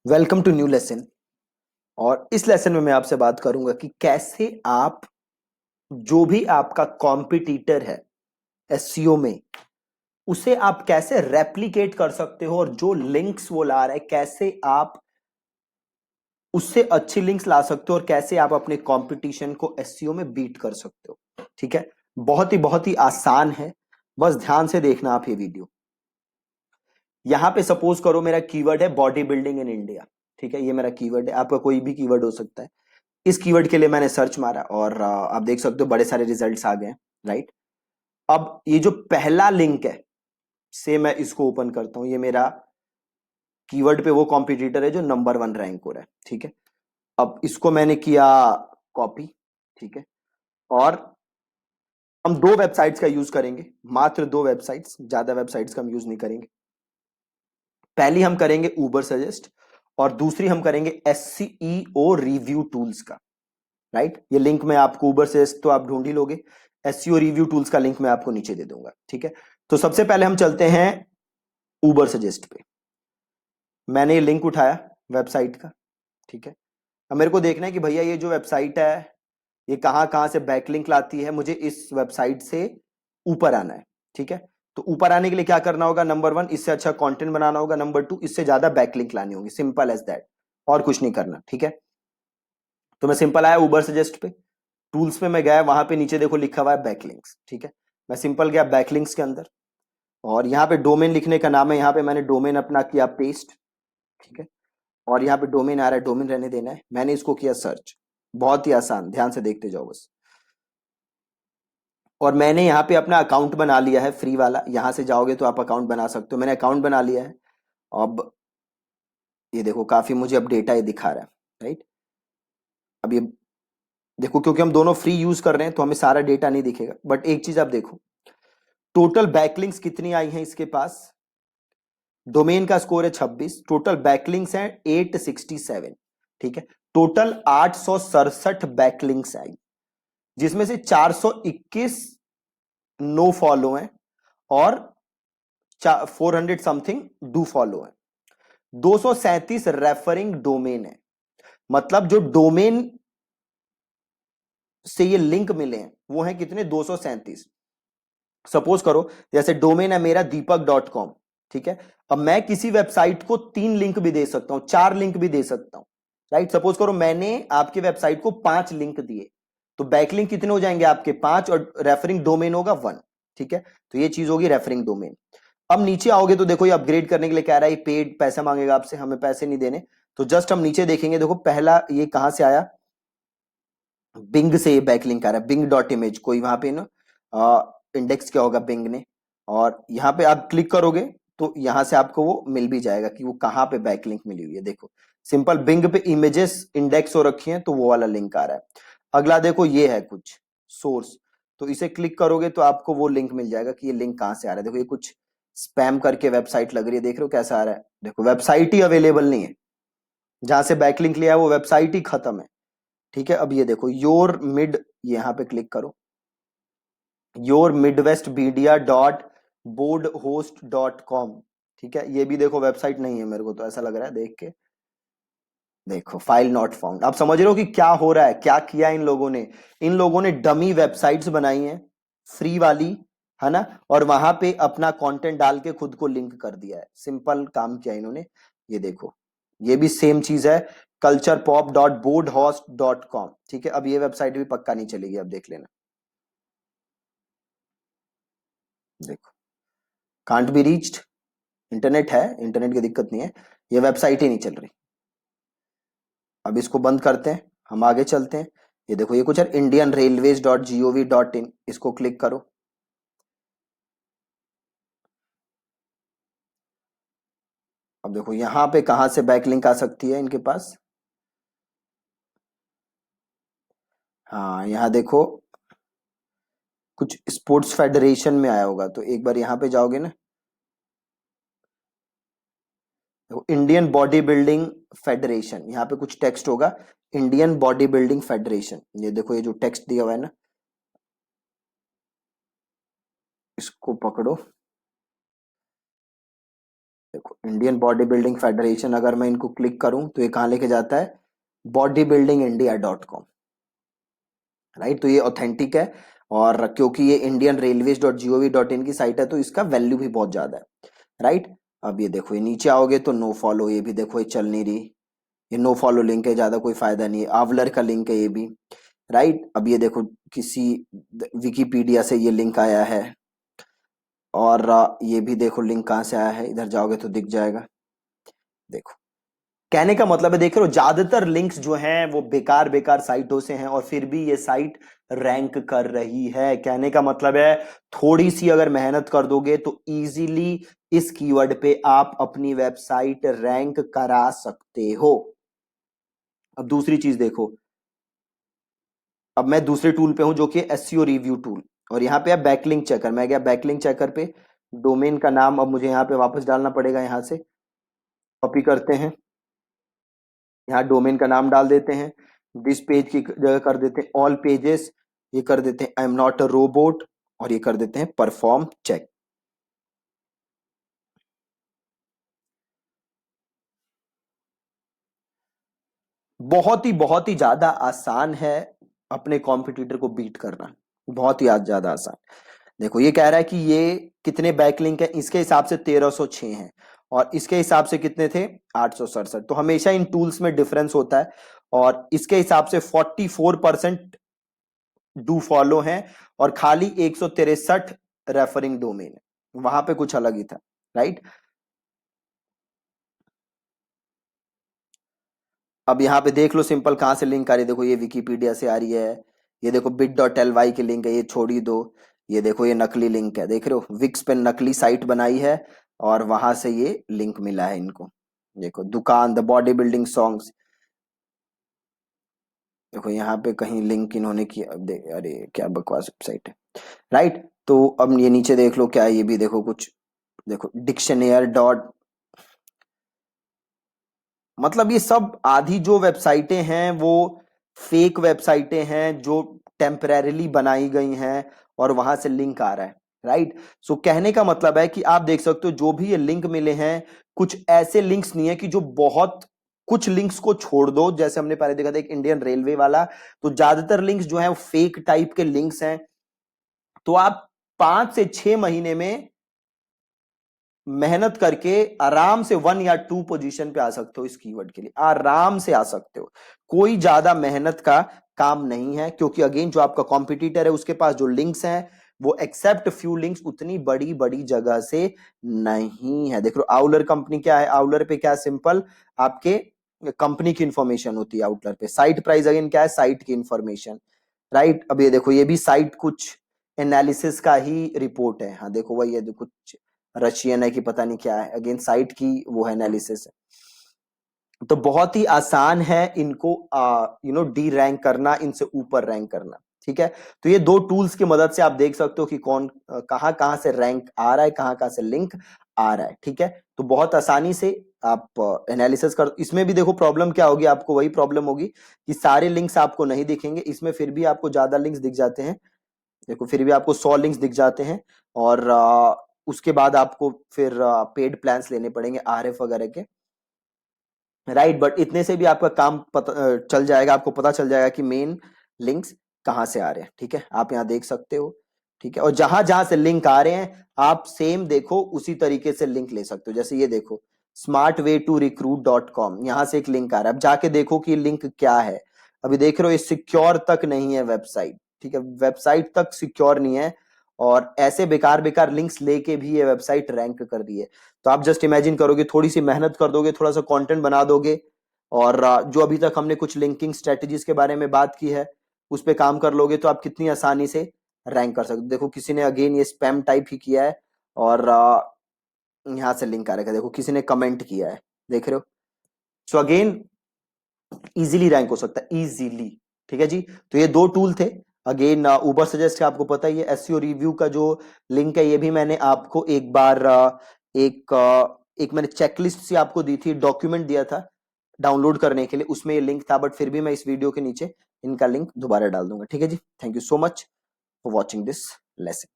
Welcome to new lesson. और इस lesson में मैं आपसे बात करूंगा कि कैसे आप जो भी आपका कॉम्पिटिटर है एसईओ में उसे आप कैसे रेप्लिकेट कर सकते हो और जो लिंक्स वो ला रहा है कैसे आप उससे अच्छी लिंक्स ला सकते हो और कैसे आप अपने कंपटीशन को एसईओ में बीट कर सकते हो। ठीक है, बहुत ही आसान है। बस ध्यान से देखना आप ये वीडियो। यहां पे सपोज करो मेरा कीवर्ड है बॉडी बिल्डिंग इन इंडिया। ठीक है, ये मेरा कीवर्ड है, आपका कोई भी कीवर्ड हो सकता है। इस कीवर्ड के लिए मैंने सर्च मारा और आप देख सकते हो बड़े सारे रिजल्ट्स आ गए। राइट, अब ये जो पहला लिंक है से मैं इसको ओपन करता हूं, ये मेरा कीवर्ड पे वो कॉम्पिटिटर है जो नंबर 1 रैंक हो रहा है। ठीक है, अब इसको मैंने किया कॉपी। ठीक है, और हम दो वेबसाइट्स का यूज करेंगे, मात्र दो वेबसाइट्स, ज्यादा वेबसाइट्स का हम यूज नहीं करेंगे। पहली हम करेंगे उबर सजेस्ट और दूसरी हम करेंगे एससीईओ रिव्यू टूल्स का। राइट, ये लिंक मैं आपको उबर सजेस्ट तो आप ढूंढ ही लोगे, एसईओ रिव्यू टूल्स का लिंक मैं आपको नीचे दे दूंगा। ठीक है, तो सबसे पहले हम चलते हैं उबर सजेस्ट पे। मैंने ये लिंक उठाया वेबसाइट का। ठीक है, अब मेरे को देखना है कि भैया ये जो वेबसाइट है ये कहां कहां से बैकलिंक लाती है, मुझे इस वेबसाइट से ऊपर आना है। ठीक है, तो ऊपर आने के लिए क्या करना होगा? नंबर 1, इससे अच्छा कंटेंट बनाना होगा। नंबर 2, इससे ज्यादा बैकलिंक लानी होगी। सिंपल एज दैट, और कुछ नहीं करना। ठीक है, तो मैं सिंपल आया उबर सजेस्ट पे, टूल्स पे मैं गया, वहां पे नीचे देखो लिखा हुआ है बैकलिंक्स। ठीक है, मैं सिंपल गया बैकलिंक्स के अंदर और यहाँ पे डोमेन लिखने का नाम है, यहाँ पे मैंने डोमेन अपना किया पेस्ट। ठीक है, और यहाँ पे डोमेन आ रहा है, डोमेन रहने देना है। मैंने इसको किया सर्च, बहुत ही आसान, ध्यान से देखते जाओ बस। और मैंने यहाँ पे अपना अकाउंट बना लिया है फ्री वाला, यहां से जाओगे तो आप अकाउंट बना सकते हो। मैंने अकाउंट बना लिया है। अब ये देखो काफी मुझे अब डेटा ये दिखा रहा है। राइट, अब ये देखो क्योंकि हम दोनों फ्री यूज कर रहे हैं तो हमें सारा डेटा नहीं दिखेगा, बट एक चीज आप देखो, टोटल बैकलिंक्स कितनी आई हैं इसके पास। डोमेन का स्कोर है 26, टोटल बैकलिंक्स हैं 867। ठीक है, टोटल 867 बैकलिंक्स आई, जिसमें से 421 नो फॉलो हैं और 400 समथिंग डू फॉलो है। 237 रेफरिंग डोमेन है, मतलब जो डोमेन से ये लिंक मिले हैं वो हैं कितने? 237। सपोज करो जैसे डोमेन है मेरा दीपक.com। ठीक है, अब मैं किसी वेबसाइट को 3 लिंक भी दे सकता हूं, 4 लिंक भी दे सकता हूं। राइट, सपोज करो मैंने आपके वेबसाइट को 5 लिंक दिए, तो बैकलिंक कितने हो जाएंगे आपके? 5, और रेफरिंग डोमेन होगा 1। ठीक है, तो ये चीज होगी रेफरिंग डोमेन। अब नीचे आओगे तो देखो ये अपग्रेड करने के लिए कह रहा है, ये पेड पैसा मांगेगा आपसे, हमें पैसे नहीं देने। तो जस्ट हम नीचे देखेंगे, देखो पहला ये कहां से आया, बिंग से ये बैकलिंक आ रहा है, बिंग डॉट इमेज, कोई वहां पे ना इंडेक्स किया होगा बिंग ने, और यहाँ पे आप क्लिक करोगे तो यहां से आपको वो मिल भी जाएगा कि वो कहाँ पे बैकलिंक मिली हुई है। देखो सिंपल बिंग पे इमेजेस इंडेक्स हो रखी हैं तो वो वाला लिंक आ रहा है। अगला देखो ये है कुछ सोर्स, तो इसे क्लिक करोगे तो आपको वो लिंक मिल जाएगा कि ये लिंक कहां से आ रहा है। देखो ये कुछ स्पैम करके वेबसाइट लग रही है, देख रहे हो कैसा आ रहा है? देखो वेबसाइट ही अवेलेबल नहीं है, जहां से बैकलिंक लिया है वो वेबसाइट ही खत्म है। ठीक है, अब ये देखो योर मिड, यहाँ पे क्लिक करो, your Midwest media dot board host dot com. ठीक है, ये भी देखो वेबसाइट नहीं है, मेरे को तो ऐसा लग रहा है देख के। देखो फाइल नॉट फाउंड। आप समझ रहे हो कि क्या हो रहा है, क्या किया इन लोगों ने? इन लोगों ने डमी वेबसाइट्स बनाई हैं फ्री वाली, है ना, और वहां पे अपना कंटेंट डाल के खुद को लिंक कर दिया है। सिंपल काम किया इन्होंने। ये देखो ये भी सेम चीज है, culture pop dot board host dot com. ठीक है, अब ये वेबसाइट भी पक्का नहीं चलेगी, अब देख लेना। देखो कांट बी रीच्ड, इंटरनेट है, इंटरनेट की दिक्कत नहीं है, ये वेबसाइट ही नहीं चल रही। अब इसको बंद करते हैं, हम आगे चलते हैं। ये देखो ये कुछ है Indian railways dot G O V dot in, इसको क्लिक करो। अब देखो यहां पे कहां से बैकलिंक आ सकती है इनके पास। हाँ यहाँ देखो कुछ स्पोर्ट्स फेडरेशन में आया होगा, तो एक बार यहाँ पे जाओगे ना, देखो इंडियन बॉडी बिल्डिंग फेडरेशन, यहाँ पे कुछ टेक्स्ट होगा, इंडियन बॉडी बिल्डिंग फेडरेशन। ये देखो ये जो टेक्स्ट दिया हुआ है ना, इसको पकड़ो, देखो इंडियन बॉडी बिल्डिंग फेडरेशन, अगर मैं इनको क्लिक करूं तो ये कहाँ लेके जाता है, bodybuildingindia.com, राइट। तो ये ऑथेंटिक है, और क्योंकि ये indianrailways.gov.in की साइट है तो इसका वैल्यू भी बहुत ज्यादा है, राइट। अब ये देखो, ये नीचे आओगे तो नो फॉलो, ये भी देखो ये चल नहीं रही, ये नो फॉलो लिंक है, ज्यादा कोई फायदा नहीं है। आवलर का लिंक है ये भी, राइट। अब ये देखो किसी विकिपीडिया से ये लिंक आया है, और ये भी देखो लिंक कहाँ से आया है, इधर जाओगे तो दिख जाएगा। देखो कहने का मतलब है, देख रहे हो ज्यादातर लिंक्स जो हैं वो बेकार बेकार साइटों से हैं, और फिर भी ये साइट रैंक कर रही है। कहने का मतलब है थोड़ी सी अगर मेहनत कर दोगे तो इजीली इस कीवर्ड पे आप अपनी वेबसाइट रैंक करा सकते हो। अब दूसरी चीज देखो, अब मैं दूसरे टूल पे हूं जो कि एसईओ रिव्यू टूल, और यहाँ पे है बैकलिंक चेकर। मैं गया बैकलिंक चेकर पे, डोमेन का नाम अब मुझे यहाँ पे वापस डालना पड़ेगा, यहाँ से कॉपी करते हैं, यहाँ डोमेन का नाम डाल देते हैं, दिस पेज की जगह कर देते हैं ऑल पेजेस, ये कर देते हैं I am not a robot, और ये कर देते हैं परफॉर्म चेक। बहुत ही ज्यादा आसान है अपने कॉम्पिटिटर को बीट करना, बहुत ही ज्यादा आसान। देखो ये कह रहा है कि ये कितने बैकलिंक है, इसके हिसाब से 1306 हैं, और इसके हिसाब से कितने थे, 867। तो हमेशा इन टूल्स में डिफरेंस होता है, और इसके हिसाब से 44% डू फॉलो हैं, और खाली 163 रेफरिंग डोमेन है, वहां पे कुछ अलग ही था, राइट। अब यहाँ पे देख लो सिंपल कहाँ से लिंक आ रही है, देखो ये विकीपीडिया से आ रही है, ये देखो bit.ly की लिंक है, ये छोड़ ही दो। ये देखो ये नकली लिंक है, देख रहे हो विक्स पे नकली साइट बनाई है, और वहां से ये लिंक मिला है इनको। देखो दुकान द बॉडी बिल्डिंग सॉन्ग्स, देखो यहाँ पे कहीं लिंक इन्होंने किया, अरे क्या बकवास वेबसाइट है, राइट। तो अब ये नीचे देख लो क्या है, ये भी देखो कुछ, देखो डिक्शनेयर डॉट, मतलब ये सब आधी जो वेबसाइटें हैं वो फेक वेबसाइटें हैं जो टेम्परेरीली बनाई गई हैं, और वहां से लिंक आ रहा है, राइट। सो कहने का मतलब है कि आप देख सकते हो जो भी ये लिंक मिले हैं, कुछ ऐसे लिंक्स नहीं है कि जो बहुत, कुछ लिंक्स को छोड़ दो, जैसे हमने पहले देखा था एक इंडियन रेलवे वाला, तो ज्यादातर लिंक्स जो है वो फेक टाइप के लिंक्स हैं। तो आप 5 से 6 महीने में मेहनत करके आराम से 1 या 2 पोजीशन पे आ सकते हो, इस कीवर्ड के लिए आराम से आ सकते हो। कोई ज्यादा मेहनत का काम नहीं है, क्योंकि अगेन जो आपका कॉम्पिटिटर है उसके पास जो लिंक्स हैं वो एक्सेप्ट फ्यू लिंक्स उतनी बड़ी बड़ी जगह से नहीं है। देख लो आउलर कंपनी क्या है, आउलर पे क्या, सिंपल आपके कंपनी की इंफॉर्मेशन होती है आउटलर पे। साइट प्राइस अगेन क्या है, साइट की इंफॉर्मेशन, राइट। अब ये देखो ये भी साइट कुछ एनालिसिस का ही रिपोर्ट है, हाँ देखो वही है, जो कुछ रशियन है कि पता नहीं क्या है, अगेन साइट की वो है एनालिसिस है। तो बहुत ही आसान है इनको डी रैंक करना, इनसे ऊपर रैंक करना, ठीक है। तो ये दो टूल्स की मदद से आप देख सकते हो कि कौन कहां कहां से रैंक आ रहा है, कहां कहां से लिंक आ रहा है, ठीक है। तो बहुत आसानी से आप एनालिसिस कर, इसमें भी देखो प्रॉब्लम क्या होगी, आपको वही प्रॉब्लम होगी कि सारे लिंक्स आपको नहीं दिखेंगे, इसमें फिर भी आपको ज्यादा लिंक्स दिख जाते हैं। देखो फिर भी आपको 100 लिंक्स दिख जाते हैं, और उसके बाद आपको फिर पेड प्लान्स लेने पड़ेंगे आरएफ वगैरह के, राइट। बट इतने से भी आपका काम चल जाएगा, आपको पता चल जाएगा कि मेन लिंक्स कहाँ से आ रहे हैं, ठीक है। आप यहाँ देख सकते हो, ठीक है। और जहां जहां से लिंक आ रहे हैं आप सेम देखो उसी तरीके से लिंक ले सकते हो। जैसे ये देखो smartwaytorecruit.com, यहां से एक लिंक आ रहा है, अब जाके देखो कि लिंक क्या है। अभी देख रहे हो ये सिक्योर तक नहीं है वेबसाइट, ठीक है, वेबसाइट तक सिक्योर नहीं है, और ऐसे बेकार बेकार लिंक्स लेके भी ये वेबसाइट रैंक कर रही है। तो आप जस्ट इमेजिन करोगे, थोड़ी सी मेहनत कर दोगे, थोड़ा सा कंटेंट बना दोगे, और जो अभी तक हमने कुछ लिंकिंग स्ट्रेटजीज के बारे में बात की है उस पर काम कर लोगे, तो आप कितनी आसानी से रैंक कर सकते हो। देखो किसी ने अगेन ये स्पैम टाइप ही किया है, और यहां से लिंक आ रखा है, देखो किसी ने कमेंट किया है, देख रहे हो। सो अगेन इजीली रैंक हो सकता है, इजीली, ठीक है जी। तो ये दो टूल थे। अगेन उबर सजेस्ट का आपको पता ही है, एसईओ रिव्यू का जो लिंक है ये भी मैंने आपको एक बार एक मैंने चेकलिस्ट सी आपको दी थी, डॉक्यूमेंट दिया था डाउनलोड करने के लिए, उसमें ये लिंक था, बट फिर भी मैं इस वीडियो के नीचे इनका लिंक दोबारा डाल दूंगा, ठीक है ji. Thank you so much for watching this lesson.